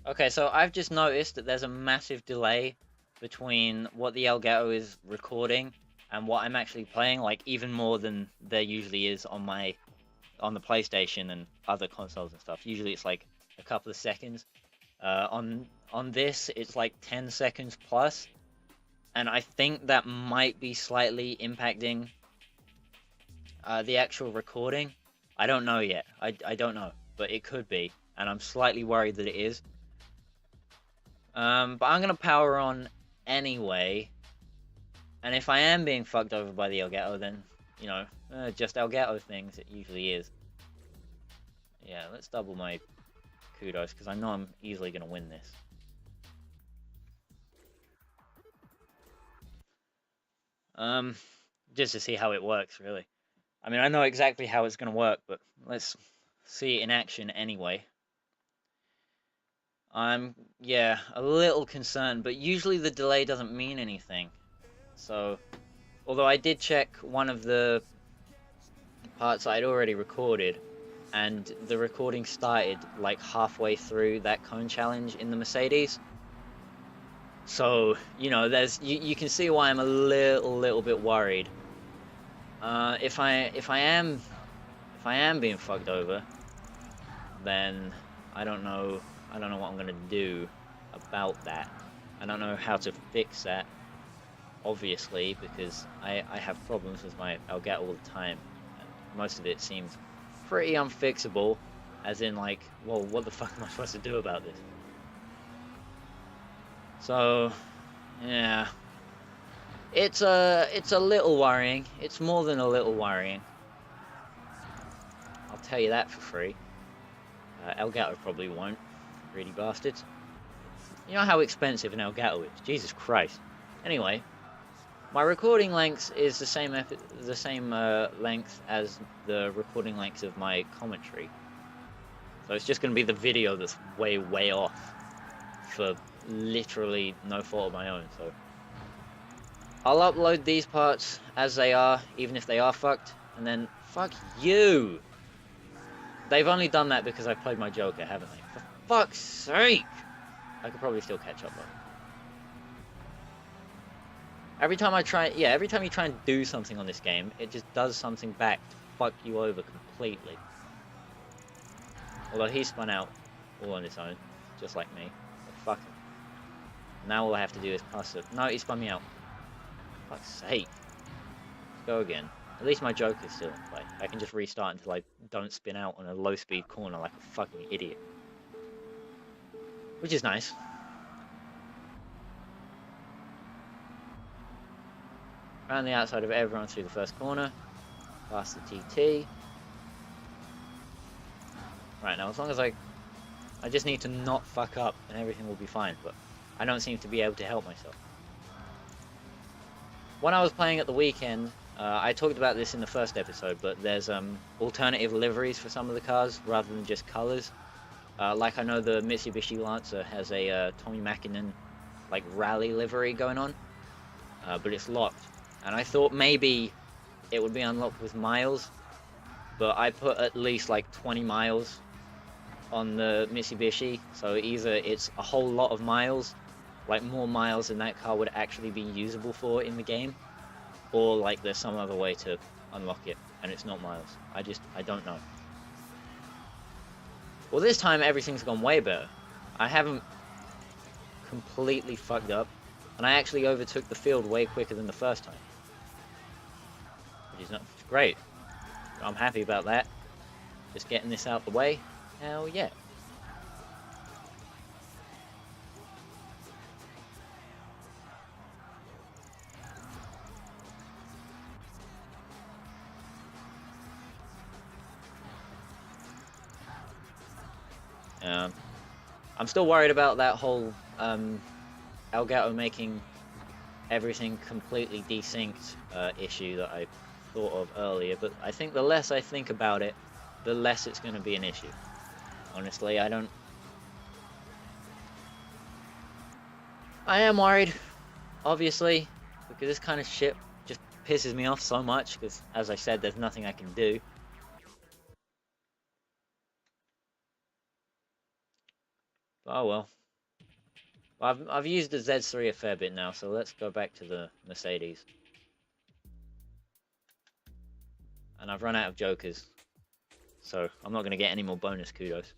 Okay, so I've just noticed that there's a massive delay between what the Elgato is recording and what I'm actually playing, like even more than there usually is on the PlayStation and other consoles and stuff. Usually it's like a couple of seconds. On this, it's like 10 seconds plus, and I think that might be slightly impacting the actual recording. I don't know yet. I don't know, but it could be, and I'm slightly worried that it is. But I'm gonna power on anyway, and if I am being fucked over by the Elgato, then you know, just Elgato things. It usually is. Yeah, let's double my kudos because I know I'm easily gonna win this. Um, just to see how it works, really. I mean, I know exactly how it's gonna work, but let's see it in action anyway. I'm, yeah, a little concerned, but usually the delay doesn't mean anything. So, although I did check one of the parts I'd already recorded, and the recording started like halfway through that cone challenge in the Mercedes. So, you know, you can see why I'm a little bit worried. If I am being fucked over, then I don't know what I'm gonna do about that. I don't know how to fix that, obviously, because I have problems with my Elgato all the time, and most of it seems pretty unfixable, as in like, well, what the fuck am I supposed to do about this? So, yeah, it's a little worrying. It's more than a little worrying. I'll tell you that for free. Elgato probably won't, greedy bastards. You know how expensive an Elgato is. Jesus Christ. Anyway, my recording length is the same length as the recording length of my commentary. So it's just going to be the video that's way off for literally no fault of my own. So I'll upload these parts as they are, even if they are fucked, and then fuck you. They've only done that because I played my Joker, haven't they? For fuck's sake! I could probably still catch up though. Every time you try and do something on this game, it just does something back to fuck you over completely. Although he spun out all on his own, just like me. But fuck him. Now all I have to do is pass it. No, he spun me out. For fuck's sake. Let's go again. At least my Joker's still in play. I can just restart until I don't spin out on a low speed corner like a fucking idiot. Which is nice. Around the outside of everyone through the first corner. Past the TT. Right, now as long as I just need to not fuck up and everything will be fine, but I don't seem to be able to help myself. When I was playing at the weekend, I talked about this in the first episode, but there's alternative liveries for some of the cars rather than just colors. Like I know the Mitsubishi Lancer has a Tommy Mäkinen like rally livery going on, but it's locked. And I thought maybe it would be unlocked with miles, but I put at least like 20 miles on the Mitsubishi, so either it's a whole lot of miles, like more miles than that car would actually be usable for in the game, or like there's some other way to unlock it and it's not miles. I don't know. Well, this time everything's gone way better. I haven't completely fucked up, and I actually overtook the field way quicker than the first time, which is great. I'm happy about that. Just getting this out the way. Hell yeah. I'm still worried about that whole Elgato making everything completely desynced issue that I thought of earlier, but I think the less I think about it, the less it's going to be an issue. Honestly, I am worried, obviously, because this kind of shit just pisses me off so much, because, as I said, there's nothing I can do. Oh well. I've used the Z3 a fair bit now, so let's go back to the Mercedes. And I've run out of jokers, so I'm not going to get any more bonus kudos.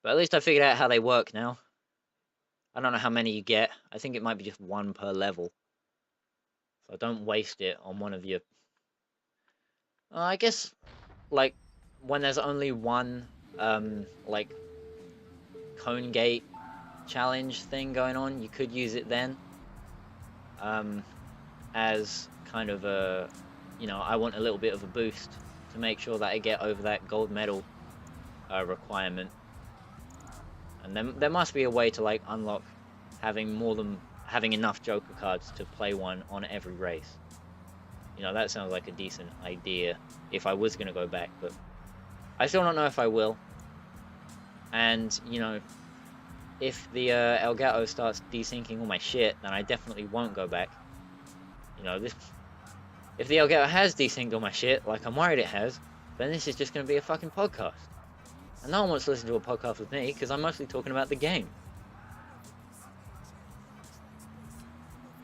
But at least I figured out how they work now. I don't know how many you get. I think it might be just one per level. So don't waste it on one of your... I guess, like, when there's only one, like, cone gate challenge thing going on, you could use it then. As kind of a, you know, I want a little bit of a boost to make sure that I get over that gold medal requirement. And then there must be a way to, like, unlock having enough Joker cards to play one on every race. You know, that sounds like a decent idea if I was going to go back, but I still don't know if I will. And, you know, if the Elgato starts desyncing all my shit, then I definitely won't go back. You know, if the Elgato has desynced all my shit, like I'm worried it has, then this is just going to be a fucking podcast. And no one wants to listen to a podcast with me, because I'm mostly talking about the game.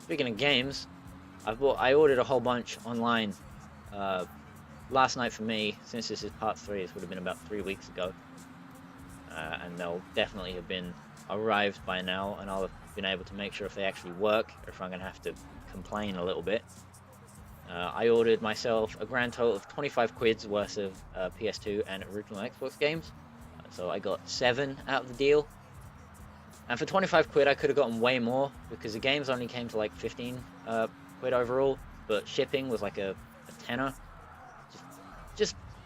Speaking of games, I ordered a whole bunch online last night for me. Since this is part 3, this would have been about 3 weeks ago. And they'll definitely have been arrived by now, and I'll have been able to make sure if they actually work, or if I'm going to have to complain a little bit. I ordered myself a grand total of 25 quid's worth of PS2 and original Xbox games. So I got 7 out of the deal. And for 25 quid I could have gotten way more, because the games only came to like 15 quid overall, but shipping was like a tenner.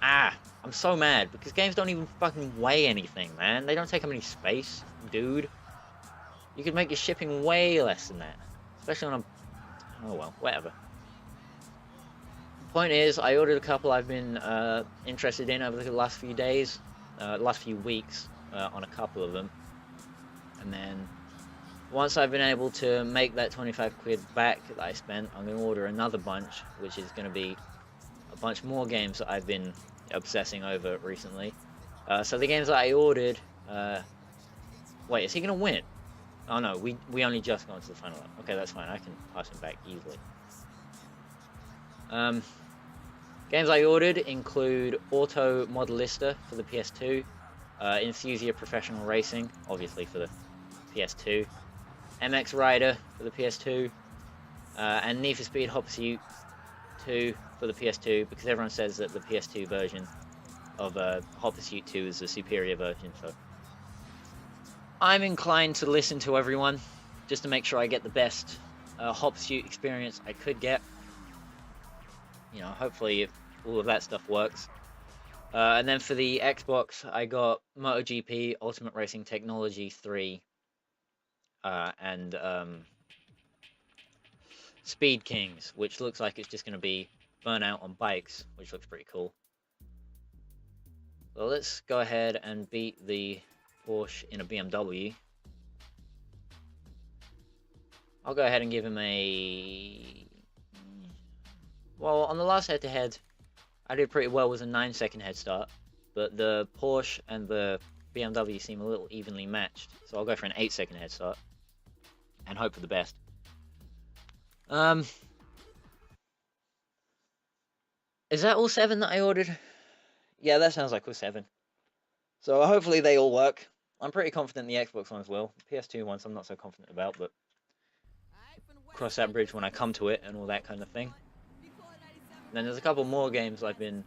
I'm so mad, because games don't even fucking weigh anything, man. They don't take up any space, dude. You could make your shipping way less than that, especially on a... oh well, whatever. Point is, I ordered a couple I've been interested in over the last few days, last few weeks, on a couple of them. And then, once I've been able to make that 25 quid back that I spent, I'm going to order another bunch, which is going to be a bunch more games that I've been obsessing over recently. So the games that I ordered... wait, is he going to win? Oh no, we only just got into the final lap. Okay, that's fine, I can pass him back easily. Games I ordered include Auto Modelista for the PS2, Enthusia Professional Racing, obviously for the PS2, MX Rider for the PS2, and Need for Speed Hot Pursuit 2 for the PS2, because everyone says that the PS2 version of Hot Pursuit 2 is the superior version, so I'm inclined to listen to everyone, just to make sure I get the best Hot Pursuit experience I could get. You know, hopefully if all of that stuff works. And then for the Xbox, I got MotoGP Ultimate Racing Technology 3 and Speed Kings, which looks like it's just going to be Burnout on bikes, which looks pretty cool. So let's go ahead and beat the Porsche in a BMW. I'll go ahead and give him a... well, on the last head-to-head, I did pretty well with a 9-second head start, but the Porsche and the BMW seem a little evenly matched, so I'll go for an 8-second head start, and hope for the best. Is that all 7 that I ordered? Yeah, that sounds like all 7. So hopefully they all work. I'm pretty confident the Xbox ones will. The PS2 ones I'm not so confident about, but cross that bridge when I come to it and all that kind of thing. And then there's a couple more games I've been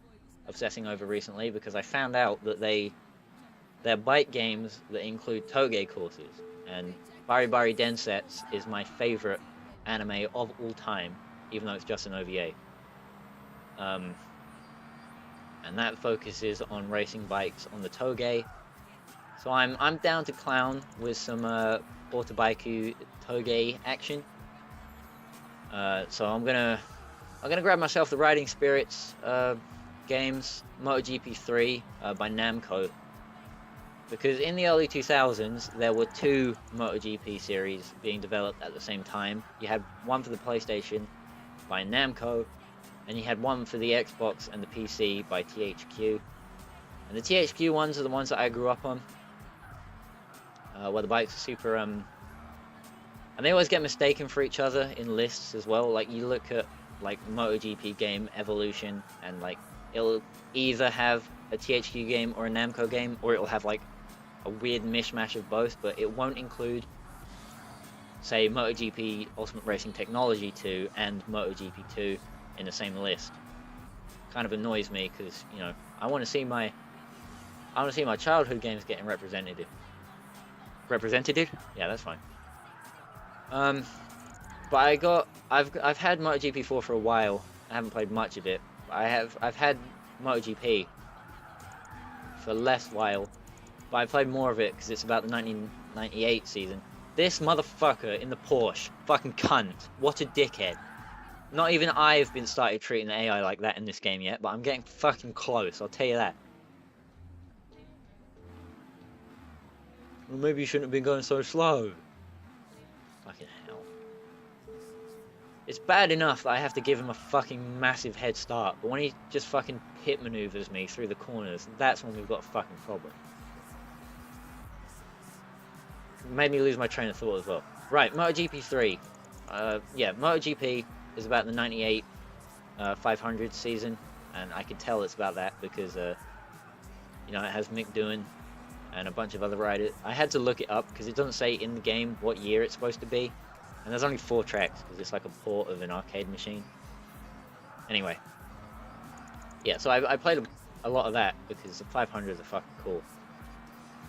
obsessing over recently, because I found out that they're bike games that include toge courses, and Bari Bari Densetsu is my favorite anime of all time, even though it's just an OVA. And that focuses on racing bikes on the toge. So I'm down to clown with some Autobaiku toge action. So I'm gonna grab myself the Riding Spirits games, MotoGP 3 by Namco, because in the early 2000s there were 2 MotoGP series being developed at the same time. You had one for the PlayStation by Namco, and you had one for the Xbox and the PC by THQ. And the THQ ones are the ones that I grew up on, where the bikes are super, and they always get mistaken for each other in lists as well. Like, you look at, like, MotoGP game Evolution, and, like, it'll either have a THQ game or a Namco game, or it'll have, like, a weird mishmash of both, but it won't include, say, MotoGP Ultimate Racing Technology 2 and MotoGP 2 in the same list. Kind of annoys me, because, you know, I want to see my childhood games getting represented. Yeah, that's fine. But I've had MotoGP 4 for a while. I haven't played much of it. I've had MotoGP for less while, but I played more of it because it's about the 1998 season. This motherfucker in the Porsche, fucking cunt, what a dickhead. Not even I've been started treating the AI like that in this game yet, but I'm getting fucking close, I'll tell you that. Well, maybe you shouldn't have been going so slow. Fucking hell. It's bad enough that I have to give him a fucking massive head start, but when he just fucking pit maneuvers me through the corners, that's when we've got a fucking problem. It made me lose my train of thought as well. Right, MotoGP 3. Yeah, MotoGP is about the 98 500 season, and I can tell it's about that because, you know, it has Mick Doohan and a bunch of other riders. I had to look it up because it doesn't say in the game what year it's supposed to be, and there's only 4 tracks because it's like a port of an arcade machine. Anyway, yeah, so I played a lot of that because the 500s are fucking cool.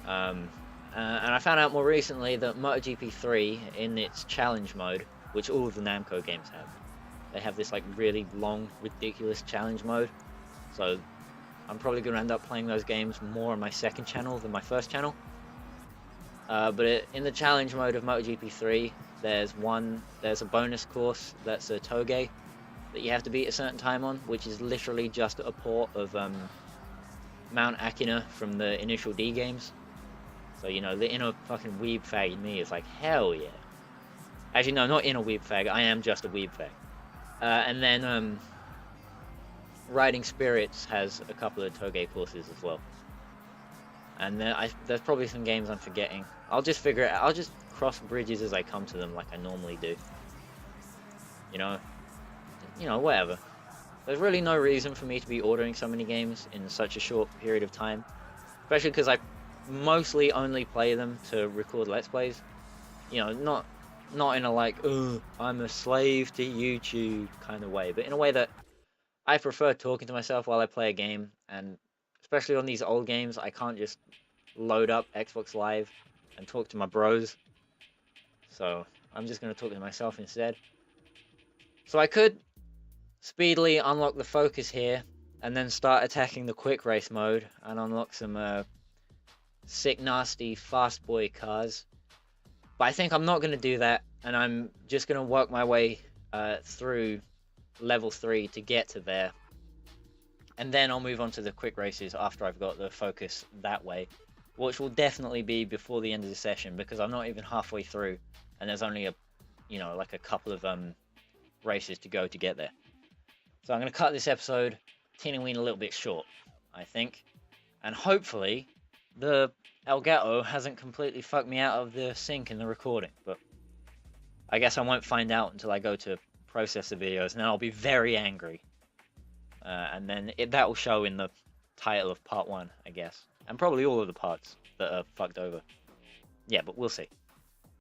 And I found out more recently that MotoGP 3 in its challenge mode, which all of the Namco games have, they have this like really long, ridiculous challenge mode. So I'm probably going to end up playing those games more on my second channel than my first channel. But in the challenge mode of MotoGP 3, there's a bonus course that's a Toge that you have to beat a certain time on, which is literally just a port of Mount Akina from the initial D games. So, you know, the inner fucking weeb fag in me is like, hell yeah. Actually, no, not inner weeb fag, I am just a weeb fag. And then Riding Spirits has a couple of Toge courses as well. And then there's probably some games I'm forgetting. I'll just figure it out. I'll just cross bridges as I come to them like I normally do. You know, whatever. There's really no reason for me to be ordering so many games in such a short period of time. Especially because I mostly only play them to record Let's Plays. You know, not in a like, I'm a slave to YouTube kind of way, but in a way that I prefer talking to myself while I play a game, and especially on these old games, I can't just load up Xbox Live and talk to my bros. So I'm just going to talk to myself instead. So I could speedily unlock the focus here and then start attacking the quick race mode and unlock some sick, nasty, fast boy cars. But I think I'm not going to do that, and I'm just going to work my way through level 3 to get to there. And then I'll move on to the quick races after I've got the focus that way, which will definitely be before the end of the session, because I'm not even halfway through, and there's only like a couple of races to go to get there. So I'm going to cut this episode teeny weeny a little bit short, I think, and hopefully the Elgato hasn't completely fucked me out of the sync in the recording, but I guess I won't find out until I go to process the videos, and then I'll be very angry. And then that will show in the title of part 1, I guess. And probably all of the parts that are fucked over. Yeah, but we'll see.